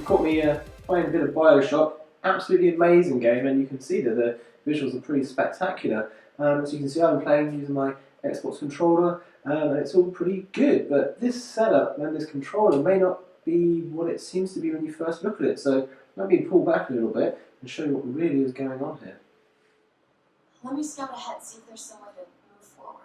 caught me playing a bit of Bioshock. Absolutely amazing game, and you can see that the visuals are pretty spectacular. As you can see, I'm playing using my Xbox controller, and it's all pretty good. But this setup and this controller may not be what it seems to be when you first look at it. So let me pull back a little bit and show you what really is going on here. Let me scout ahead and see if there's some way to move forward.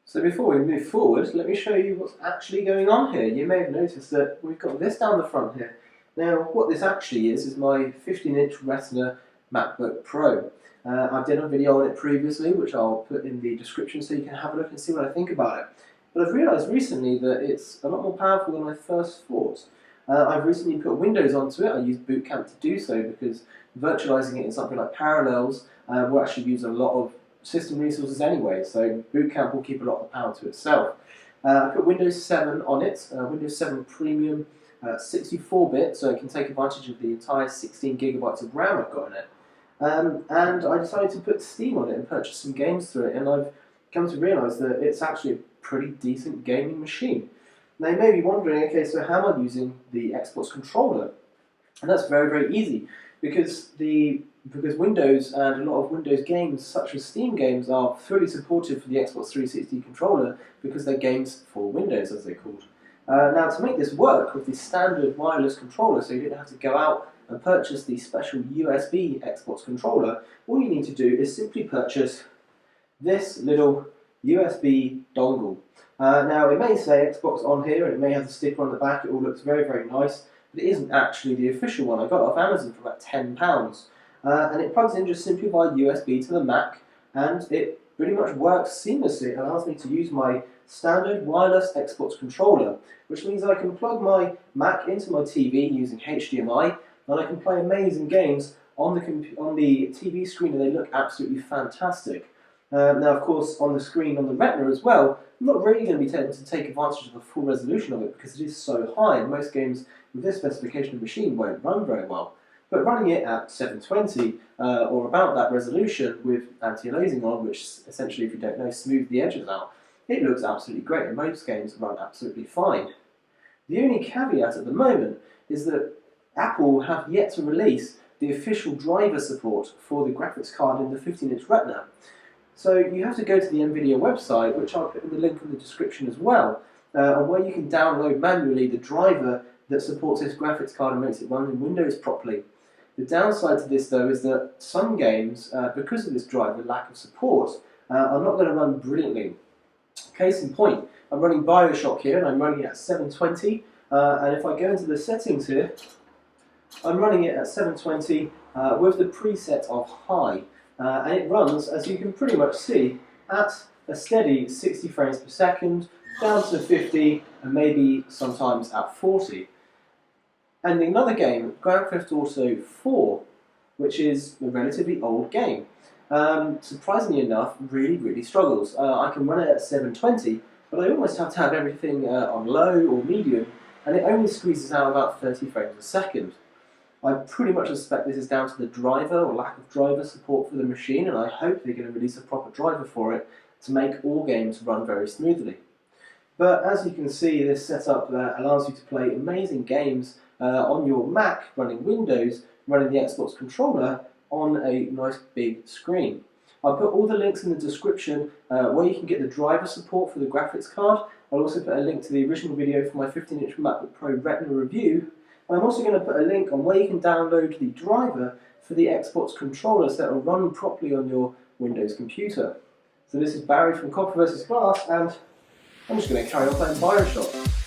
So before we move forward, let me show you what's actually going on here. You may have noticed that we've got this down the front here. Now, what this actually is my 15-inch Retina MacBook Pro. I've done a video on it previously, which I'll put in the description so you can have a look and see what I think about it. But I've realised recently that it's a lot more powerful than I first thought. I've recently put Windows onto it. I used Boot Camp to do so because virtualising it in something like Parallels will actually use a lot of system resources anyway, so Boot Camp will keep a lot of the power to itself. I put Windows 7 on it, Windows 7 Premium, 64-bit, so it can take advantage of the entire 16 gigabytes of RAM I've got in it. And I decided to put Steam on it and purchase some games through it, and I've come to realise that it's actually a pretty decent gaming machine. Now you may be wondering, okay, so how am I using the Xbox controller? And that's very, very easy, because Windows and a lot of Windows games, such as Steam games, are fully supported for the Xbox 360 controller because they're games for Windows, as they're called. Now, to make this work with the standard wireless controller, so you don't have to go out and purchase the special USB Xbox controller, all you need to do is simply purchase this little USB dongle. Now, it may say Xbox on here, and it may have the sticker on the back. It all looks very, very nice, but it isn't actually the official one. I got it off Amazon for about £10. And it plugs in just simply via USB to the Mac, and it pretty much works seamlessly. It allows me to use my standard wireless Xbox controller, which means I can plug my Mac into my TV using HDMI, and I can play amazing games on the TV screen, and they look absolutely fantastic. Now, of course, on the screen on the Retina as well, I'm not really going to be able to take advantage of the full resolution of it because it is so high, and most games with this specification of machine won't run very well. But running it at 720 or about that resolution with anti-aliasing on, which essentially, if you don't know, smooth the edges out, it looks absolutely great, and most games run absolutely fine. The only caveat at the moment is that Apple have yet to release the official driver support for the graphics card in the 15-inch Retina. So you have to go to the NVIDIA website, which I'll put in the link in the description as well, and where you can download manually the driver that supports this graphics card and makes it run in Windows properly. The downside to this, though, is that some games, because of this driver lack of support, are not going to run brilliantly. Case in point, I'm running Bioshock here, and I'm running it at 720, and if I go into the settings here, I'm running it at 720 with the preset of high, and it runs, as you can pretty much see, at a steady 60 frames per second, down to 50, and maybe sometimes at 40. And another game, Grand Theft Auto 4, which is a relatively old game, surprisingly enough, really struggles. I can run it at 720, but I almost have to have everything on low or medium, and it only squeezes out about 30 frames a second. I pretty much suspect this is down to the driver or lack of driver support for the machine, and I hope they're going to release a proper driver for it to make all games run very smoothly. But as you can see, this setup allows you to play amazing games on your Mac running Windows, running the Xbox controller on a nice big screen. I'll put all the links in the description where you can get the driver support for the graphics card. I'll also put a link to the original video for my 15-inch MacBook Pro Retina review. And I'm also going to put a link on where you can download the driver for the Xbox controller so it will run properly on your Windows computer. So this is Barry from Copper vs Glass, and I'm just going to carry on playing Bioshock.